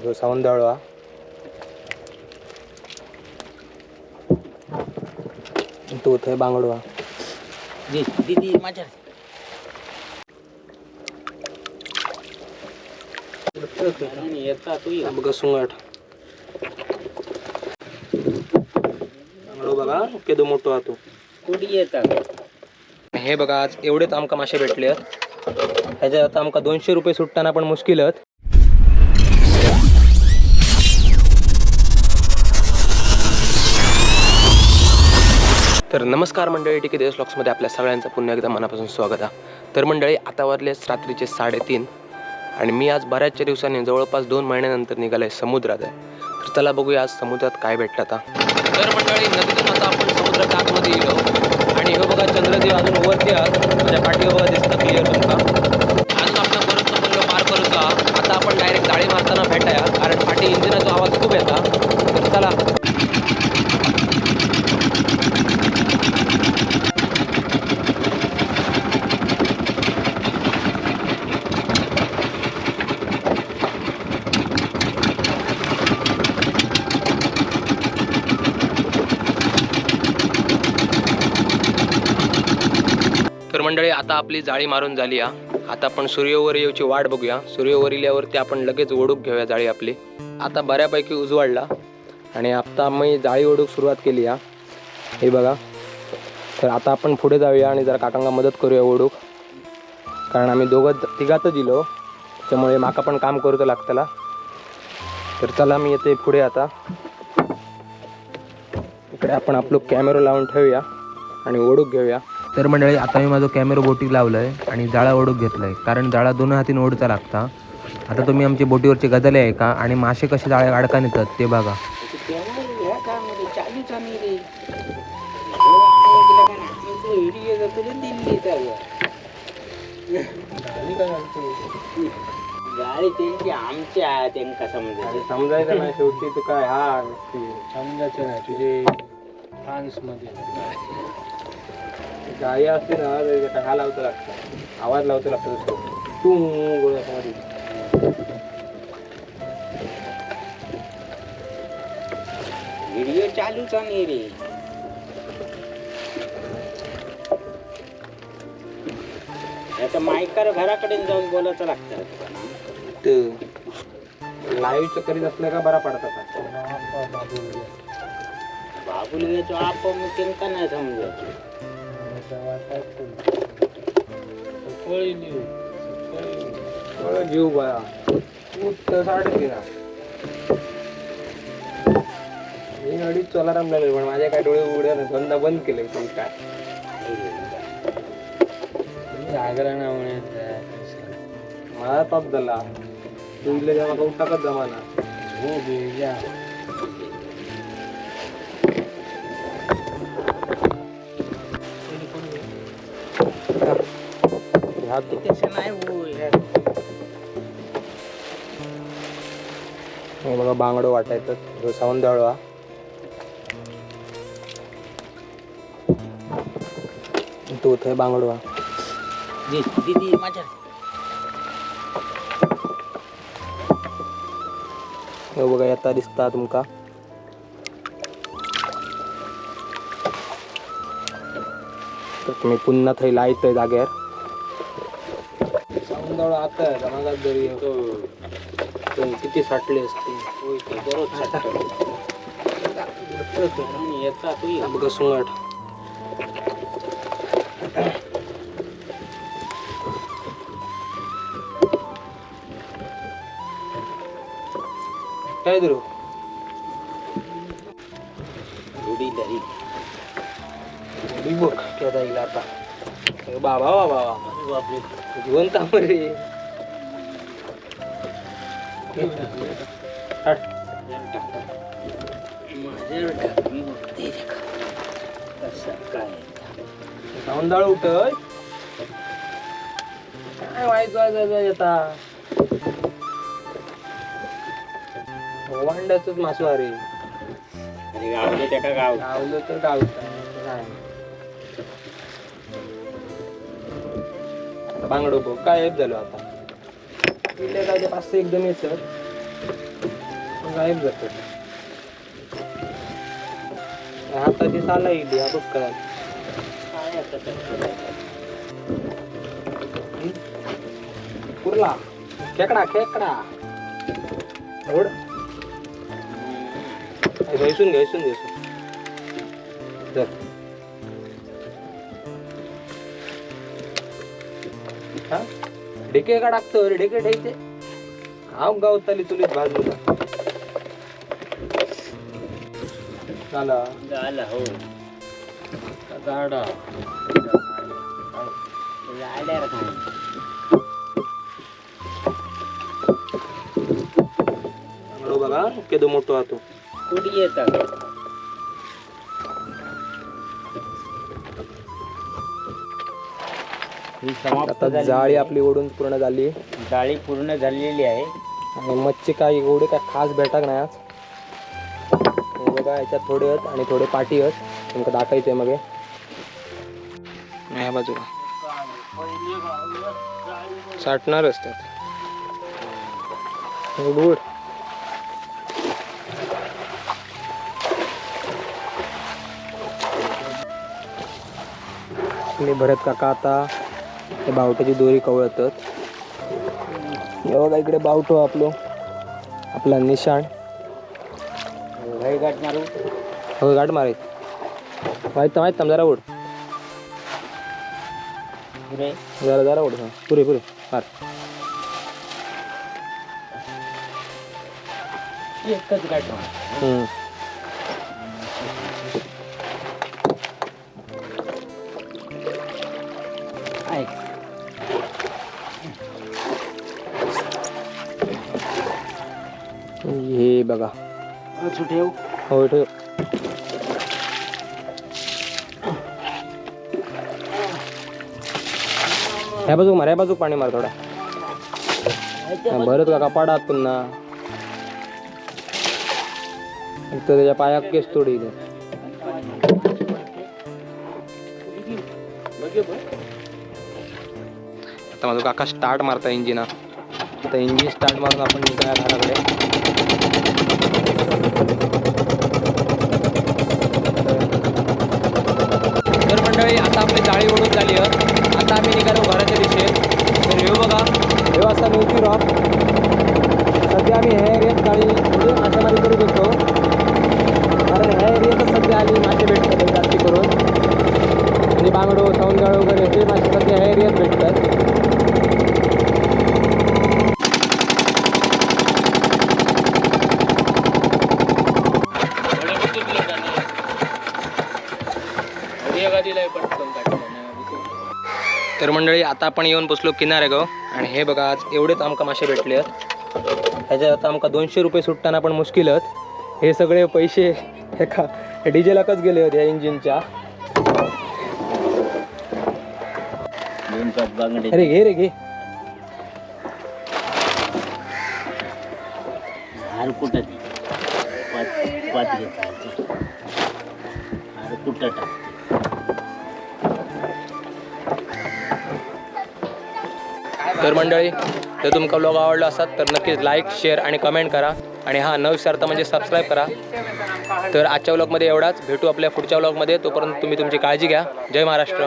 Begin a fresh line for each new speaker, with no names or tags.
ह्यो सौंदळवा तो थंय बांगडवा
दीदी माझ्या
बघा सुंगट बांगडो बघा केदो मोठो हा तो
कुठे येतात
हे बघा आज एवढेच आमका मासे भेटले ह्याच्यात आता आमका 200 रुपये सुट्टाना पण मुश्किलच. तर नमस्कार मंडळी, टिके देश ब्लॉग्समध्ये आपल्या सगळ्यांचं पुन्हा एकदा मनापासून स्वागत आहे. तर मंडळी आता वाजलेच रात्रीचे 3:30 आणि मी आज बऱ्याचशा दिवसांनी जवळपास 2 महिन्यानंतर निघालोय समुद्रात आहे. तर चला बघूया आज समुद्रात काय भेटलं आता. तर मंडळी नदीतून आता आपण समुद्राच्या आतमध्ये गेलो आणि हे बघा चंद्रदेव अजून वरती आहात. माझ्या पाठीवर बघा दिसतं क्लिअर तुमका. अजून आपल्या बरोबर पल्लो पार करूचा. आता आपण डायरेक्ट जाळी मारताना भेटाया कारण पाठी इंजिनाचा आवाज खूप येता. तर चला तर मंडळी आता आपली जाळी मारून झाली हा. आता आपण सूर्यवर येऊची वाट बघूया. सूर्यवर इल्यावरती आपण लगेच ओढूक घेऊया जाळी आपली. आता बऱ्यापैकी उजवाडला आणि आता आम्ही जाळी ओढूक सुरुवात केली हा. हे बघा. तर आता आपण पुढे जाऊया आणि जरा काकांना मदत करूया ओढूक, कारण आम्ही तिघातच दिलो त्यामुळे माका पण काम करूचं लागतला. तर चला मी येते पुढे. आता इकडे आपण आपलं कॅमेरा लावून ठेवूया आणि ओढूक घेऊया. तर मंडळी आता मी माझं कॅमेरा बोटीक लावलंय आणि जाळा ओढूक घेतलाय, कारण जाळा 2 हातीने ओढचा लागता. आता तुम्ही आमची बोटीवरची गजाली आहे का आणि मासे कसे जाळ्या अडकान येतात ते बघा.
गाडी त्यांची आमच्या त्यांना
समजायचं नाही शेवटी तू काय हा समजायचं नाही तुझे फ्रान्स मध्ये गाडी असते ना हा लावतो लागतं, आवाज लावतो लागतो तू
व्हिडिओ चालूच नाही रे. आता मायकर घराकडे जाऊन बोलायचं लागतं
लाईव्ह करीत असलं का बरा पडतात.
बाबुलग्याचो आप त्यांना नाही समजायचं.
जीव बया मी अडीच चोलाराम लागले पण माझ्या काय डोळे उघड्या धंदा बंद केले. तुम्ही काय मला ताप झाला तू इले जमा करून टाकत जमाना हो बेजा. हे बघा बांगडो वाटायचं सौंदळवा तो थंय बांगडवा
दीदी माझ्या
हे बघा येता दिसता तुमका. तर तुम्ही पुन्हा थंय लायतय जाग्यार सौंदळ आता जमागात जरी किती साठले असते बघा सुंगट. काय धरू
रुडी धरी
बघ क्या जाईल आता. बाबा बाबा बापरे जिवंत रे. सौंदळ उठय काय व्हायचं येता वांड्याच मासू अरे
गावले त्या गाव
गावलं तर गावता बांगडो बघ काय झालो आता. 5-6 एकदम येत गायब जातो हाताची साला येईल हा बघ काय
काय आता तर?
कुर्ला खेकडा खेकडा ओढ घ्यायसून घ्यायसून घ्यायसून चल हा ढेके का टाकतो रे ढेके ढेके हाव गावताली तुलीत भाजूला झाला
झालं हो गाडा आल्यावर काय
हळू बघा केदो मोठो हातो
कुडी येतात ही समाप्त
आता
झाली.
जाळी आपली ओढून पूर्ण झाली
जाळी पूर्ण झालेली आहे.
आणि मच्छी काय एवढे काय खास भेटक नाही आज हे बघा याच्यात थोडे आहेत आणि थोडे पाटी आहेत तुमका दाखवायचंय मग हे. ह्या बाजूला साठणार असतात उड उड आणि भरत काका आता ते बावट्याची दोरी कवळतात हे बघा इकडे बावटो आपला निशाण
घरी गाठ मारू
हो गाठ मारायची माहित जरा उड
पुरे
जरा उड हा पुरे मार
एकच गाठ मारू. ऐक
हे बघा
असं ठेव.
हो ठेव ह्या बाजू पाणी मार थोडा भरत का कपाडात पुन्हा तर त्याच्या पायात केस तोडी आता माझा काका स्टार्ट मारता इंजिन आता इंजिन स्टार्ट मारून आपण निघूया घराकडे तर मंडळी आता आपली जाळी ओढून झाली आहे आता आम्ही निघालो घराच्या दिशेत तर हे बघा हे असा नव्हती रॉक सध्या आम्ही ह्या एरियात गाडी म्हणजे मासेमारी करू शकतो कारण ह्या एरियातच सध्या आली मासे भेटतात जास्ती करून म्हणजे बांगडो सौंदळ वगैरे हे मासे सध्या ह्या एरियात भेटतात तर मंडळी आता आपण येऊन बसलो किनारे गाव आणि हे बघा आज एवढेच आमका मासे भेटले आहेत ह्याच्यात आता आमका 200 रुपये सुट्टाना पण मुश्किल आहेत हे सगळे पैसे एका डिझेलाकच गेले होते या इंजिनच्या अरे घे रे घे
हार कुठं ती पाच घेतली हार कुठं टाक
तर मंडळी जर तुमका व्लॉग आवडला असतात तर नक्कीच लाईक शेअर आणि कमेंट करा आणि हा न विसरता म्हणजे सबस्क्राईब करा तर आजच्या व्लॉगमध्ये एवढाच भेटू आपल्या पुढच्या व्लॉगमध्ये तोपर्यंत तुम्ही तुमची काळजी घ्या जय महाराष्ट्र